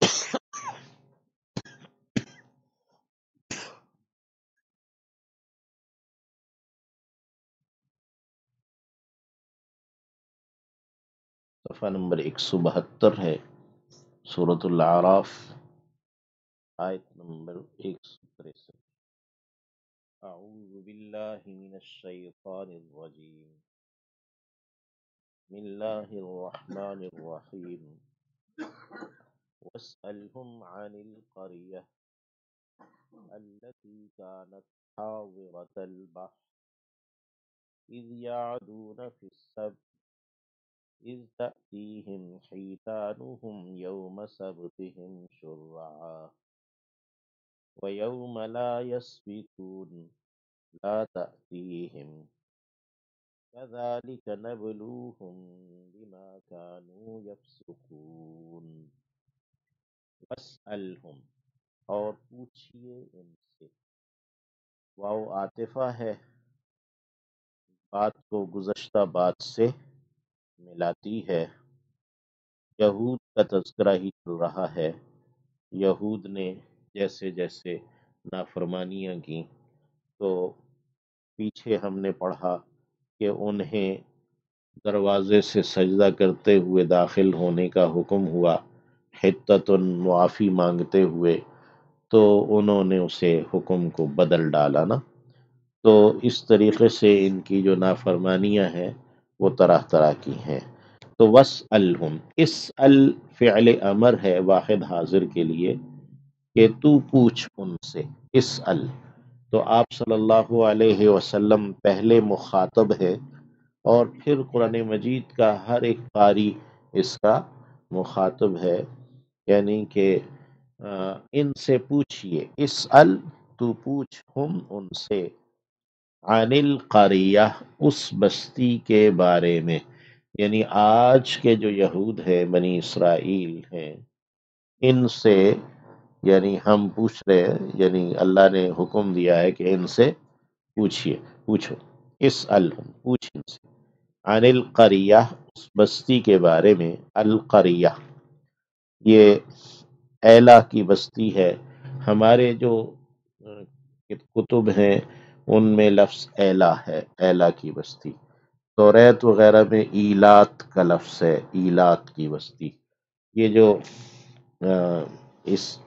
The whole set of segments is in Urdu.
صفحہ نمبر 172 ہے، سورۃ الاعراف، آیت نمبر 163۔ اعوذ باللہ من الشیطان الرجیم، بسم اللہ الرحمن الرحیم، واسألهم عن القریہ التي كانت حاضرة البحر إذ يعدون في السبت إذ تأتيهم حيتانهم يوم سبتهم شرعا ويوم لا يسبتون لا تأتيهم كذلك نبلوهم بما كانوا يفسقون۔ واسألهم، اور پوچھئے ان سے، واو عاطفہ ہے، بات کو گزشتہ بات سے ملاتی ہے۔ یہود کا تذکرہ ہی چل رہا ہے، یہود نے جیسے جیسے نافرمانیاں کی تو پیچھے ہم نے پڑھا کہ انہیں دروازے سے سجدہ کرتے ہوئے داخل ہونے کا حکم ہوا، حتۃ معافی مانگتے ہوئے، تو انہوں نے اسے حکم کو بدل ڈالا نا۔ تو اس طریقے سے ان کی جو نافرمانیاں ہیں وہ طرح طرح کی ہیں۔ تو واسألہم، اسأل فعل امر ہے واحد حاضر کے لیے کہ تو پوچھ ان سے، اسأل۔ تو آپ صلی اللہ علیہ وسلم پہلے مخاطب ہے، اور پھر قرآن مجید کا ہر ایک قاری اس کا مخاطب ہے، یعنی کہ ان سے پوچھئے، اسأل تو پوچھ، ہم ان سے، عن القریہ اس بستی کے بارے میں، یعنی آج کے جو یہود ہیں، بنی اسرائیل ہیں، ان سے یعنی ہم پوچھ رہے ہیں، یعنی اللہ نے حکم دیا ہے کہ ان سے پوچھئے، پوچھو، اسألہم پوچھ ان سے، عن القریہ اس بستی کے بارے میں۔ القریہ یہ ایلہ کی بستی ہے، ہمارے جو کتب ہیں ان میں لفظ ایلہ ہے، ایلہ کی بستی۔ توریت وغیرہ میں ایلات کا لفظ ہے، ایلات کی بستی۔ یہ جو اس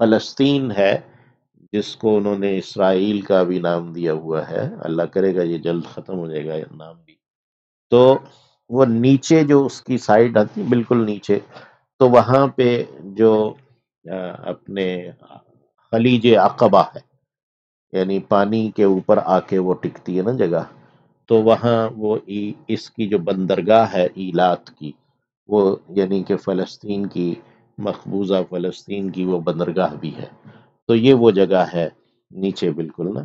فلسطین ہے جس کو انہوں نے اسرائیل کا بھی نام دیا ہوا ہے، اللہ کرے گا یہ جلد ختم ہو جائے گا یہ نام بھی، تو وہ نیچے جو اس کی سائڈ آتی بالکل نیچے، تو وہاں پہ جو اپنے خلیج عقبہ ہے، یعنی پانی کے اوپر آ کے وہ ٹکتی ہے نا جگہ، تو وہاں وہ اس کی جو بندرگاہ ہے ایلات کی، وہ یعنی کہ فلسطین کی، مقبوضہ فلسطین کی وہ بندرگاہ بھی ہے، تو یہ وہ جگہ ہے نیچے بالکل نا،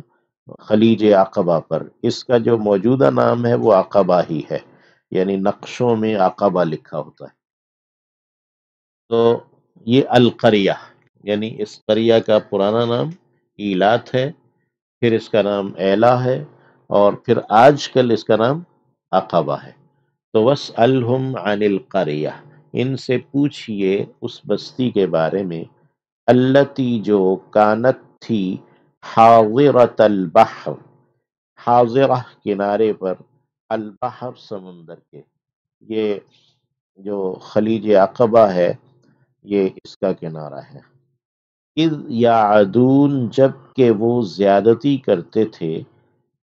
خلیج عقبہ پر۔ اس کا جو موجودہ نام ہے وہ عقبہ ہی ہے، یعنی نقشوں میں عقبہ لکھا ہوتا ہے۔ تو یہ القریہ، یعنی اس قریہ کا پرانا نام ایلات ہے، پھر اس کا نام ایلہ ہے، اور پھر آج کل اس کا نام عقبہ ہے۔ تو واسألہم عن القریہ، ان سے پوچھئے اس بستی کے بارے میں، التی جو کانت تھی، حاضرۃ البحر، حاضرہ کنارے پر، البحر سمندر کے، یہ جو خلیج عقبہ ہے یہ اس کا کنارہ ہے۔ اذ یعدون، جب کہ وہ زیادتی کرتے تھے،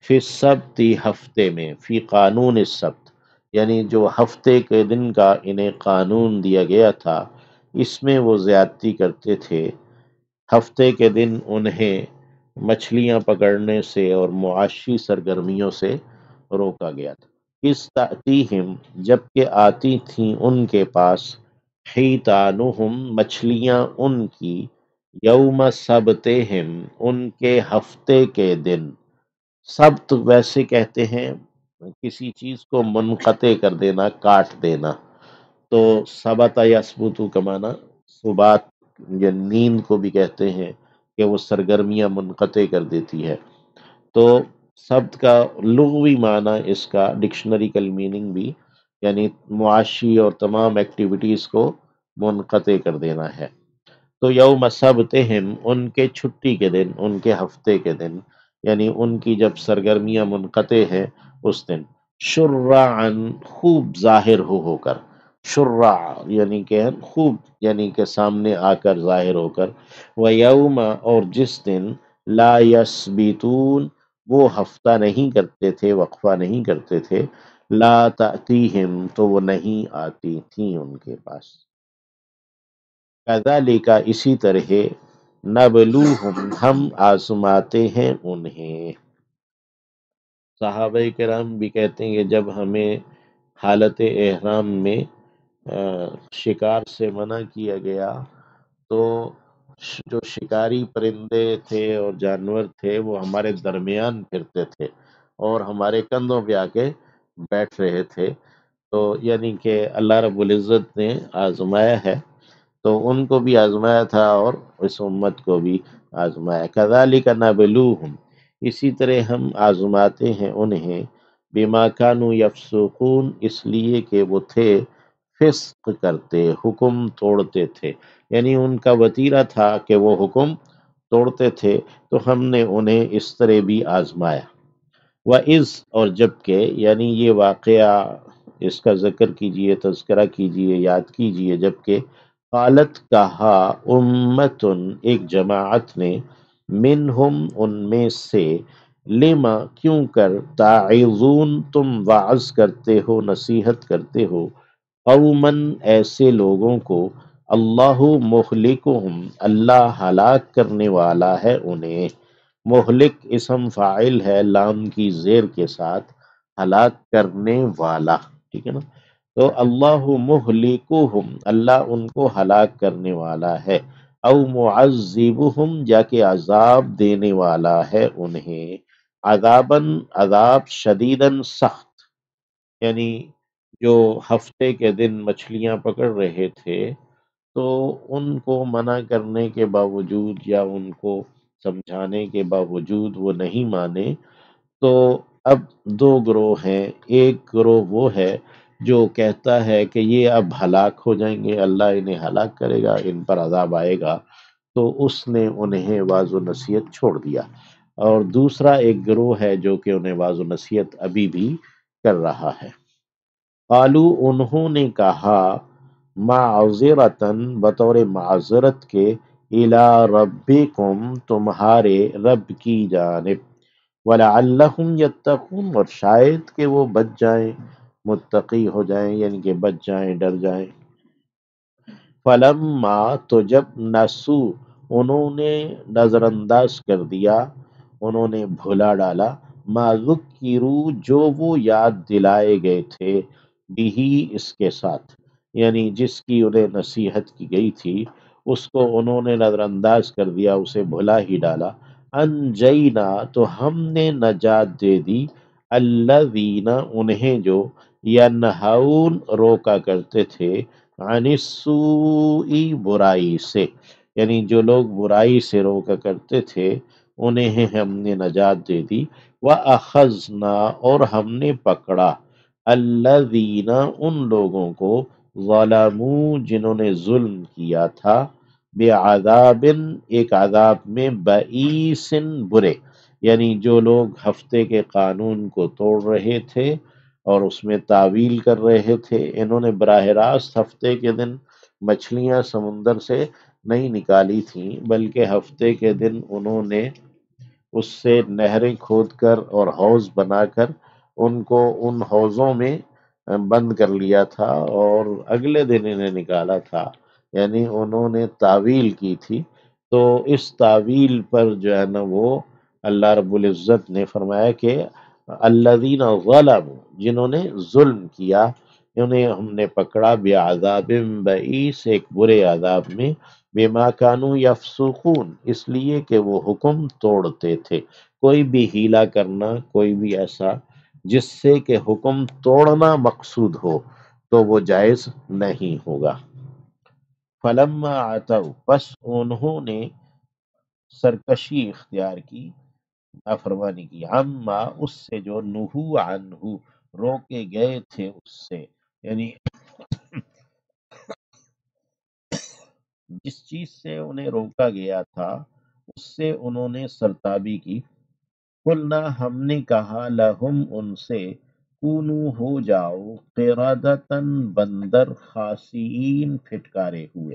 فی السبت ہفتے میں، فی قانون السبت، یعنی جو ہفتے کے دن کا انہیں قانون دیا گیا تھا اس میں وہ زیادتی کرتے تھے۔ ہفتے کے دن انہیں مچھلیاں پکڑنے سے اور معاشی سرگرمیوں سے روکا گیا تھا۔ اس تأتیہم، جب کہ آتی تھیں ان کے پاس، حیتانہم مچھلیاں ان کی، یوم سبتہم ان کے ہفتے کے دن۔ سبت ویسے کہتے ہیں کسی چیز کو منقطع کر دینا، کاٹ دینا، تو سبت یسبت کا معنی سبات، یا نیند کو بھی کہتے ہیں کہ وہ سرگرمیاں منقطع کر دیتی ہے۔ تو سبت کا لغوی معنی، اس کا ڈکشنریکل میننگ بھی، یعنی معاشی اور تمام ایکٹیویٹیز کو منقطع کر دینا ہے۔ تو یوم سبتہم ان کے چھٹی کے دن، ان کے ہفتے کے دن، یعنی ان کی جب سرگرمیاں منقطع ہیں اس دن، شرعن خوب ظاہر ہو کر، شرع یعنی کہ خوب، یعنی کہ سامنے آ کر ظاہر ہو کر، و یوم اور جس دن لا یسبتون وہ ہفتہ نہیں کرتے تھے، وقفہ نہیں کرتے تھے، لا تأتیہم تو وہ نہیں آتی تھیں ان کے پاس، کذالک اسی طرح نبلوہم ہم آزماتے ہیں انہیں۔ صحابہ کرام بھی کہتے ہیں کہ جب ہمیں حالت احرام میں شکار سے منع کیا گیا تو جو شکاری پرندے تھے اور جانور تھے وہ ہمارے درمیان پھرتے تھے اور ہمارے کندھوں پہ آ کے بیٹھ رہے تھے، تو یعنی کہ اللہ رب العزت نے آزمایا ہے، تو ان کو بھی آزمایا تھا اور اس امت کو بھی آزمایا۔ کذالک نبلوہم اسی طرح ہم آزماتے ہیں انہیں، بما کانوا یفسقون اس لیے کہ وہ تھے فسق کرتے، حکم توڑتے تھے، یعنی ان کا وتیرہ تھا کہ وہ حکم توڑتے تھے، تو ہم نے انہیں اس طرح بھی آزمایا۔ وَإِذْ اور جبکہ، یعنی یہ واقعہ اس کا ذکر کیجئے، تذکرہ کیجئے، یاد کیجئے، جبکہ قالت کہا امتن ایک جماعت نے، منہم ان میں سے، لما کیوں کر، تعظون تم وعظ کرتے ہو، نصیحت کرتے ہو، قومن ایسے لوگوں کو، اللہ مہلکہم اللہ ہلاک کرنے والا ہے انہیں، مہلک اسم فاعل ہے لام کی زیر کے ساتھ، ہلاک کرنے والا، ٹھیک ہے نا، تو اللہ مہلکہم اللہ ان کو ہلاک کرنے والا ہے، او معذبہم یا کہ عذاب دینے والا ہے انہیں، عذاباً عذاب، شدیداً سخت، یعنی جو ہفتے کے دن مچھلیاں پکڑ رہے تھے تو ان کو منع کرنے کے باوجود یا ان کو سمجھانے کے باوجود وہ نہیں مانے، تو اب دو گروہ ہیں، ایک گروہ وہ ہے جو کہتا ہے کہ یہ اب ہلاک ہو جائیں گے، اللہ انہیں ہلاک کرے گا، ان پر عذاب آئے گا، تو اس نے انہیں واعظ و نصیحت چھوڑ دیا، اور دوسرا ایک گروہ ہے جو کہ انہیں واعظ و نصیحت ابھی بھی کر رہا ہے۔ قالو انہوں نے کہا، معذرتاً بطور معذرت کے، الی ربکم تمہارے رب کی جانب، وَلَعَلَّهُمْ يَتَّقُونَ اور شاید کہ وہ بچ جائیں، متقی ہو جائیں، یعنی کہ بچ جائیں، ڈر جائیں۔ فلما تو جب نسو انہوں نے نظر انداز کر دیا، انہوں نے بھلا ڈالا، ما ذکروا جو وہ یاد دلائے گئے تھے، بھی اس کے ساتھ، یعنی جس کی انہیں نصیحت کی گئی تھی اس کو انہوں نے نظر انداز کر دیا، اسے بھلا ہی ڈالا، انجینا تو ہم نے نجات دے دی، الذین انہیں جو، ینہون روکا کرتے تھے، عن السوء برائی سے، یعنی جو لوگ برائی سے روکا کرتے تھے انہیں ہم نے نجات دے دی، وَأَخَذْنَا اور ہم نے پکڑا، الذین ان لوگوں کو، ظلموا جنہوں نے ظلم کیا تھا، بعذاب ایک عذاب میں، بئیس برے، یعنی جو لوگ ہفتے کے قانون کو توڑ رہے تھے اور اس میں تعویل کر رہے تھے، انہوں نے براہ راست ہفتے کے دن مچھلیاں سمندر سے نہیں نکالی تھیں، بلکہ ہفتے کے دن انہوں نے اس سے نہریں کھود کر اور حوض بنا کر ان کو ان حوضوں میں بند کر لیا تھا اور اگلے دن انہیں نکالا تھا، یعنی انہوں نے تعویل کی تھی، تو اس تعویل پر جو ہے نا وہ اللہ رب العزت نے فرمایا کہ الذین ظلموا جنہوں نے ظلم کیا، انہیں ہم نے پکڑا، بعذاب بئیس ایک برے عذاب میں، بما کانوا یفسقون اس لیے کہ وہ حکم توڑتے تھے، کوئی بھی ہیلا کرنا، کوئی بھی ایسا جس سے کہ حکم توڑنا مقصود ہو تو وہ جائز نہیں ہوگا۔ فلما عتوا پس انہوں نے سرکشی اختیار کی، نافرمانی کی، عما اس سے جو نہو عنہ روکے گئے تھے اس سے، یعنی جس چیز سے انہیں روکا گیا تھا اس سے انہوں نے سرتابی کی۔ قلنا ہم نے کہا لہم ان سے کونو ہو جاؤ قردۃً بندر خاسئین پھٹکارے ہوئے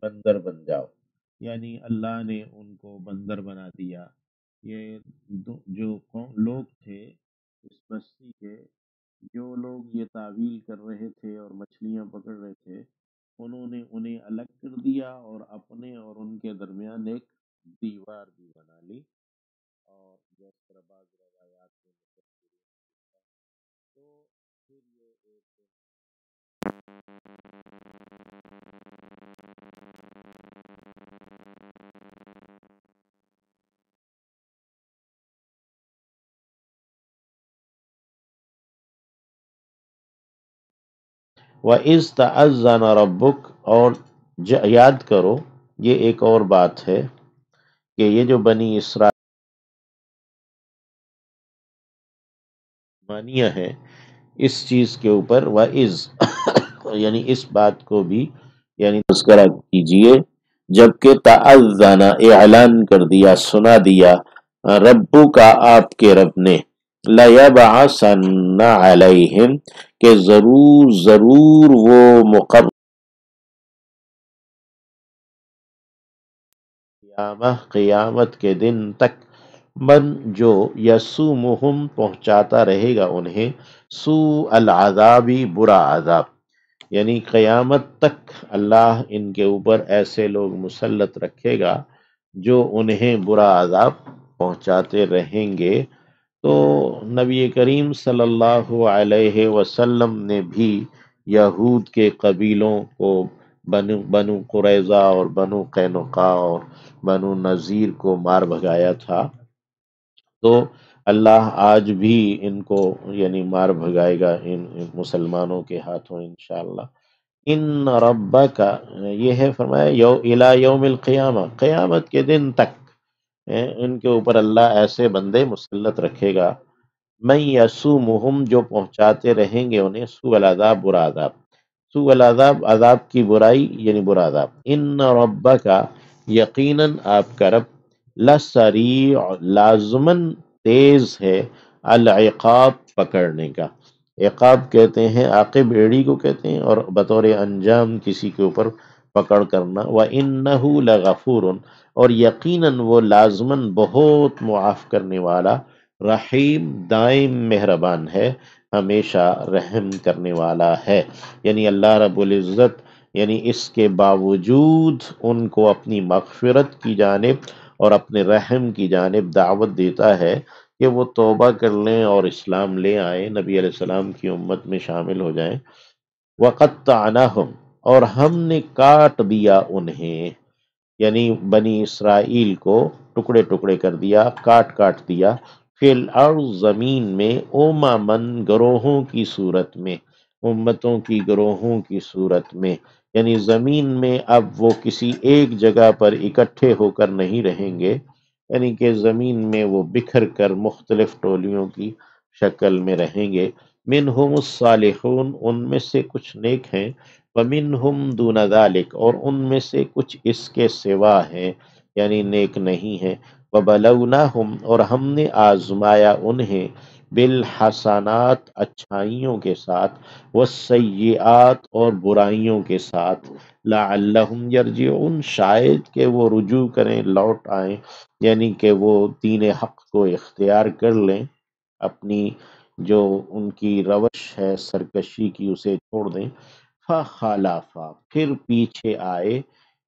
بندر بن جاؤ، یعنی اللہ نے ان کو بندر بنا دیا۔ یہ جو لوگ تھے اس بستی کے، جو لوگ یہ تعویل کر رہے تھے اور مچھلیاں پکڑ رہے تھے، انہوں نے انہیں الگ کر دیا اور اپنے اور ان کے درمیان ایک دیوار بھی بنا لی۔ اور جس طرح بعض روایات میں مفسرین نے لکھا، تو پھر یہ ایک وَإِذْ تَأَذَّنَ رَبُّكَ، اور یاد کرو، یہ ایک اور بات ہے کہ یہ جو بنی اسرائیلیہ ہے اس چیز کے اوپر وَإِذْ یعنی اس بات کو بھی یعنی تذکرہ کیجئے جبکہ تأذن اعلان کر دیا، سنا دیا، ربو کا آپ کے رب نے، لَيَبْعَثَنَّ عَلَيْهِمْ کہ ضرور ضرور وہ مقرر قیامت کے دن تک، من جو یسومہم پہنچاتا رہے گا انہیں، سوء العذابی برا عذاب، یعنی قیامت تک اللہ ان کے اوپر ایسے لوگ مسلط رکھے گا جو انہیں برا عذاب پہنچاتے رہیں گے۔ تو نبی کریم صلی اللہ علیہ وسلم نے بھی یہود کے قبیلوں کو، بنو قریظہ اور بنو قینقاع اور بنو نذیر کو مار بھگایا تھا، تو اللہ آج بھی ان کو یعنی مار بھگائے گا ان مسلمانوں کے ہاتھوں انشاءاللہ۔ ان ربک، یہ ہے فرمایا الی یوم القیامہ، قیامت کے دن تک ان کے اوپر اللہ ایسے بندے مسلط رکھے گا، من یسومہم جو پہنچاتے رہیں گے انہیں، سوء العذاب برا عذاب، سوء العذاب عذاب کی برائی یعنی برا عذاب، ان ربک یقیناً آپ کا رب، لسریع لازماً تیز ہے، العقاب پکڑنے کا، عقاب کہتے ہیں عاقب ایڑی کو کہتے ہیں، اور بطور انجام کسی کے اوپر پکڑ کرنا، وَإِنَّهُ لَغَفُورٌ اور یقیناً وہ لازماً بہت معاف کرنے والا، رحیم دائم مہربان ہے، ہمیشہ رحم کرنے والا ہے۔ یعنی اللہ رب العزت یعنی اس کے باوجود ان کو اپنی مغفرت کی جانب اور اپنے رحم کی جانب دعوت دیتا ہے کہ وہ توبہ کر لیں اور اسلام لے آئیں، نبی علیہ السلام کی امت میں شامل ہو جائیں۔ وَقَطَّعْنَاهُمْ اور ہم نے کاٹ دیا انہیں، یعنی بنی اسرائیل کو ٹکڑے ٹکڑے کر دیا، کاٹ کاٹ دیا، فی الارض زمین میں، امماً گروہوں کی صورت میں، امتوں کی گروہوں کی صورت میں، یعنی زمین میں اب وہ کسی ایک جگہ پر اکٹھے ہو کر نہیں رہیں گے، یعنی کہ زمین میں وہ بکھر کر مختلف ٹولیوں کی شکل میں رہیں گے۔ منہم الصالحون ان میں سے کچھ نیک ہیں، ومنہم دون ذالک اور ان میں سے کچھ اس کے سوا ہیں یعنی نیک نہیں ہیں، وبلوناہم اور ہم نے آزمایا انہیں، بالحسنات اچھائیوں کے ساتھ، والسیئات اور برائیوں کے ساتھ، لعلہم یرجعون شاید کہ وہ رجوع کریں، لوٹ آئیں، یعنی کہ وہ دین حق کو اختیار کر لیں، اپنی جو ان کی روش ہے سرکشی کی اسے چھوڑ دیں۔ فخلف پھر پیچھے آئے،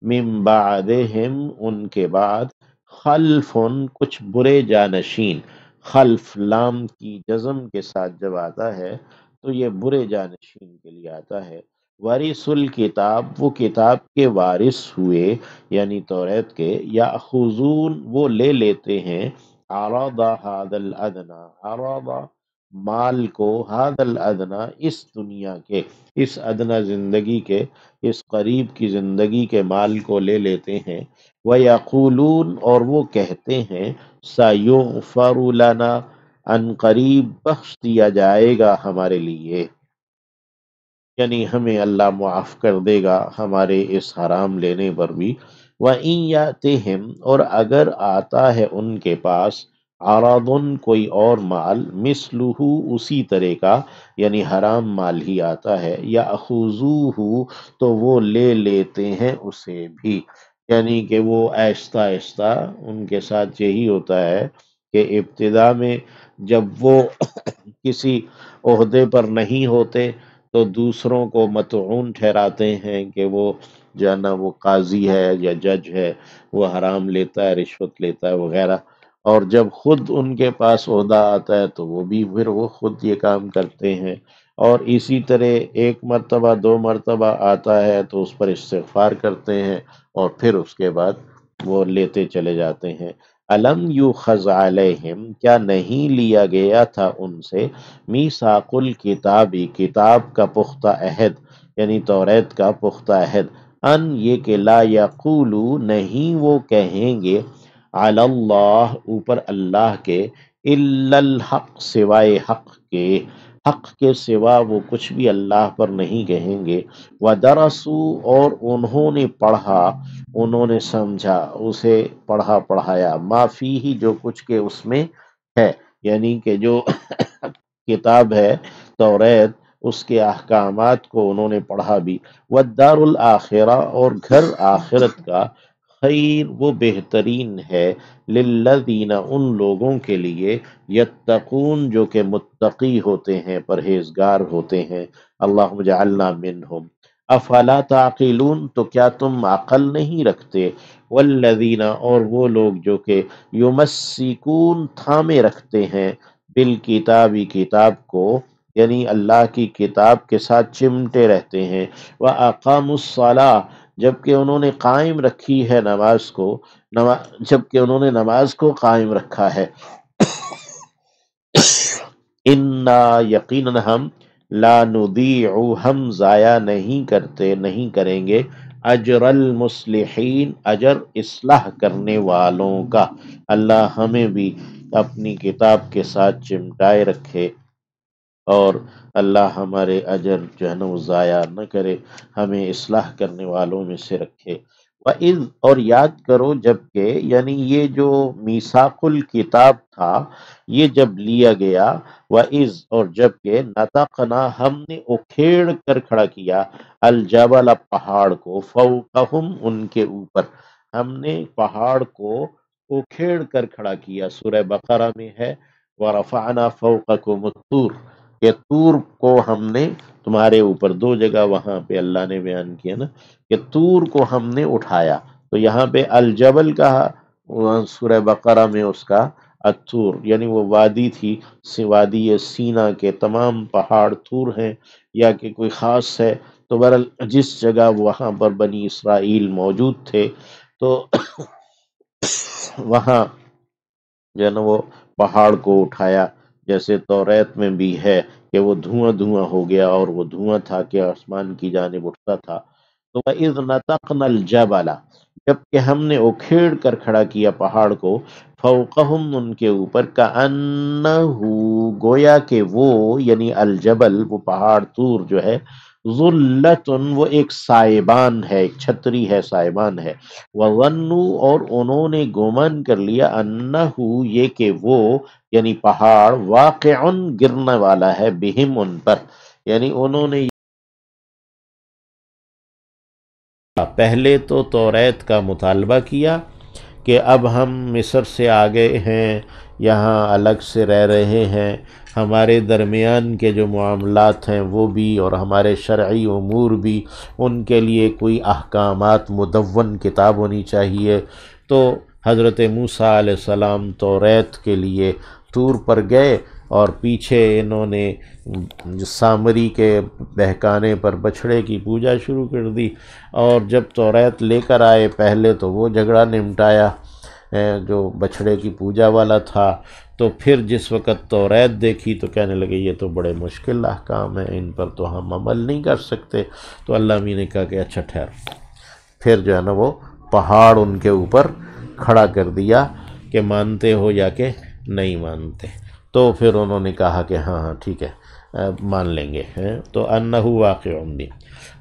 من بعدہم ان کے بعد، خلف کچھ برے جانشین، خلف لام کی جزم کے ساتھ جب آتا ہے تو یہ برے جانشین کے لیے آتا ہے۔ وارث الکتاب وہ کتاب کے وارث ہوئے یعنی توریت کے، یاخذون وہ لے لیتے ہیں، عرض ھذا الادنی عرض مال کو، ھذا الادنی اس دنیا کے، اس ادنا زندگی کے، اس قریب کی زندگی کے مال کو لے لیتے ہیں، وَيَقُولُونَ اور وہ کہتے ہیں، سَيُغْفَرُ لَنَا ان قریب بخش دیا جائے گا ہمارے لیے، یعنی ہمیں اللہ معاف کر دے گا ہمارے اس حرام لینے پر بھی۔ وَإِن يَأْتِهِمْ، اور اگر آتا ہے ان کے پاس، عَرَضٌ کوئی اور مال، مثلہ اسی طرح کا، یعنی حرام مال ہی آتا ہے، یَأْخُذُوهُ تو وہ لے لیتے ہیں اسے بھی، یعنی کہ وہ آہستہ آہستہ ان کے ساتھ یہی ہوتا ہے کہ ابتدا میں جب وہ کسی عہدے پر نہیں ہوتے تو دوسروں کو مطعون ٹھہراتے ہیں کہ وہ جو ہے نا وہ قاضی ہے یا جج ہے، وہ حرام لیتا ہے، رشوت لیتا ہے وغیرہ، اور جب خود ان کے پاس عہدہ آتا ہے تو وہ بھی پھر وہ خود یہ کام کرتے ہیں، اور اسی طرح ایک مرتبہ دو مرتبہ آتا ہے تو اس پر استغفار کرتے ہیں اور پھر اس کے بعد وہ لیتے چلے جاتے ہیں۔ الم یؤخذ علیہم، کیا نہیں لیا گیا تھا ان سے، میثاق الکتابی کتاب کا پختہ عہد، یعنی توریت کا پختہ عہد، ان یہ کہ لا یقولو نہیں وہ کہیں گے، علی اللہ اوپر اللہ کے، الا الحق سوائے حق کے، حق کے سوا وہ کچھ بھی اللہ پر نہیں کہیں گے، وَدَرَسُوا اور انہوں نے پڑھا، انہوں نے سمجھا، اسے پڑھا پڑھایا، ما فیہ جو کچھ کے اس میں ہے، یعنی کہ جو کتاب ہے توریت، اس کے احکامات کو انہوں نے پڑھا بھی، والدار الآخرہ اور گھر آخرت کا، خیر وہ بہترین ہے، للذین ان لوگوں کے لیے، یتقون جو کہ متقی ہوتے ہیں، پرہیزگار ہوتے ہیں، اللہم جعلنا منہم۔ افلا تعقلون تو کیا تم عقل نہیں رکھتے، والذین اور وہ لوگ جو کہ یمسکون تھامے رکھتے ہیں، بالکتابی کتاب کو، یعنی اللہ کی کتاب کے ساتھ چمٹے رہتے ہیں، وَأَقَامُوا الصَّلَاةَ جبکہ انہوں نے قائم رکھی ہے نماز کو، جبکہ انہوں نے نماز کو قائم رکھا ہے، انا یقیناً ہم، لا نضیع ہم ضائع نہیں کرتے نہیں کریں گے، اجر المصلحین اجر اصلاح کرنے والوں کا۔ اللہ ہمیں بھی اپنی کتاب کے ساتھ چمٹائے رکھے، اور اللہ ہمارے اجر جو ہے نا وہ ضائع نہ کرے، ہمیں اصلاح کرنے والوں میں سے رکھے۔ وَإِذْ اور یاد کرو جبکہ، یعنی یہ جو میثاق الکتاب تھا یہ جب لیا گیا، وَإِذْ اور جبکہ، نَطَقْنَا ہم نے اکھیڑ کر کھڑا کیا، الجبل پہاڑ کو، فوقہم ان کے اوپر، ہم نے پہاڑ کو اکھیڑ کر کھڑا کیا، سورہ بقرہ میں ہے، وَرَفَعْنَا فَوْقَكُمُ الطُّورَ، کہ طور کو ہم نے تمہارے اوپر، دو جگہ وہاں پہ اللہ نے بیان کیا نا کہ طور کو ہم نے اٹھایا، تو یہاں پہ الجبل کہا، سورہ بقرہ میں اس کا الطور، یعنی وہ وادی تھی، وادی سینا کے تمام پہاڑ طور ہیں یا کہ کوئی خاص ہے، تو بہرحال جس جگہ وہاں پر بنی اسرائیل موجود تھے تو وہاں جو ہے نا وہ پہاڑ کو اٹھایا، جیسے توریت میں بھی ہے کہ وہ دھواں دھواں ہو گیا، اور وہ دھواں تھا کہ آسمان کی جانب اٹھتا تھا۔ تو وَإِذْ نَتَقْنَا الْجَبَلَ جبکہ ہم نے اکھیڑ کر کھڑا کیا پہاڑ کو، فوقہم ان کے اوپر، کَأَنَّهُ گویا کہ وہ، یعنی الجبل وہ پہاڑ طور جو ہے، ظُلَّةٌ وہ ایک سائبان ہے، ایک چھتری ہے، سائبان ہے، وَظَنُّوا اور انہوں نے گمان کر لیا، انہو یہ کہ وہ، یعنی پہاڑ، واقعن گرنے والا ہے، بہم ان پر، یعنی انہوں نے پہلے تو توریت کا مطالبہ کیا کہ اب ہم مصر سے آگے ہیں، یہاں الگ سے رہ رہے ہیں، ہمارے درمیان کے جو معاملات ہیں وہ بھی، اور ہمارے شرعی امور بھی، ان کے لیے کوئی احکامات مدون کتاب ہونی چاہیے۔ تو حضرت موسیٰ علیہ السلام توریت کے لیے طور پر گئے، اور پیچھے انہوں نے سامری کے بہکانے پر بچھڑے کی پوجا شروع کر دی، اور جب توریت لے کر آئے پہلے تو وہ جھگڑا نمٹایا جو بچھڑے کی پوجا والا تھا، تو پھر جس وقت توریت دیکھی تو کہنے لگے یہ تو بڑے مشکل احکام ہیں، ان پر تو ہم عمل نہیں کر سکتے۔ تو اللہ نے کہا کہ اچھا ٹھہر، پھر جو ہے نا وہ پہاڑ ان کے اوپر کھڑا کر دیا کہ مانتے ہو یا کہ نہیں مانتے، تو پھر انہوں نے کہا کہ ہاں ہاں ٹھیک ہے، مان لیں گے تو انہو واقع بھی۔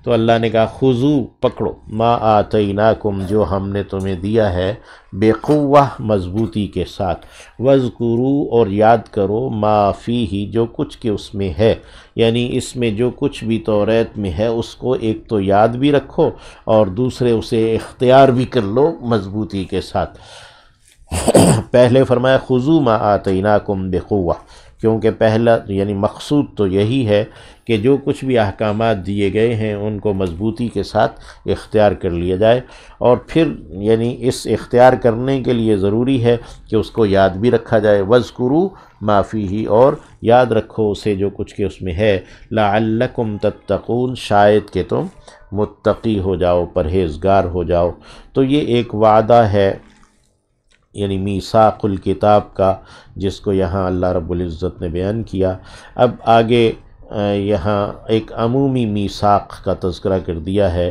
تو اللہ نے کہا خذو پکڑو ما آتیناکم جو ہم نے تمہیں دیا ہے بقوہ مضبوطی کے ساتھ، وذکروا اور یاد کرو ما فیہ جو کچھ کہ اس میں ہے، یعنی اس میں جو کچھ بھی توریت میں ہے اس کو ایک تو یاد بھی رکھو اور دوسرے اسے اختیار بھی کر لو مضبوطی کے ساتھ۔ پہلے فرمایا خذو ما آتیناکم بقوہ، کیونکہ پہلا یعنی مقصود تو یہی ہے کہ جو کچھ بھی احکامات دیے گئے ہیں ان کو مضبوطی کے ساتھ اختیار کر لیا جائے، اور پھر یعنی اس اختیار کرنے کے لیے ضروری ہے کہ اس کو یاد بھی رکھا جائے، وَاذْكُرُوا مَا فِيهِ اور یاد رکھو اسے جو کچھ کہ اس میں ہے، لَعَلَّكُمْ تَتَّقُونَ شاید کہ تم متقی ہو جاؤ، پرہیزگار ہو جاؤ۔ تو یہ ایک وعدہ ہے یعنی میثاق الکتاب کا، جس کو یہاں اللہ رب العزت نے بیان کیا۔ اب آگے یہاں ایک عمومی میثاق کا تذکرہ کر دیا ہے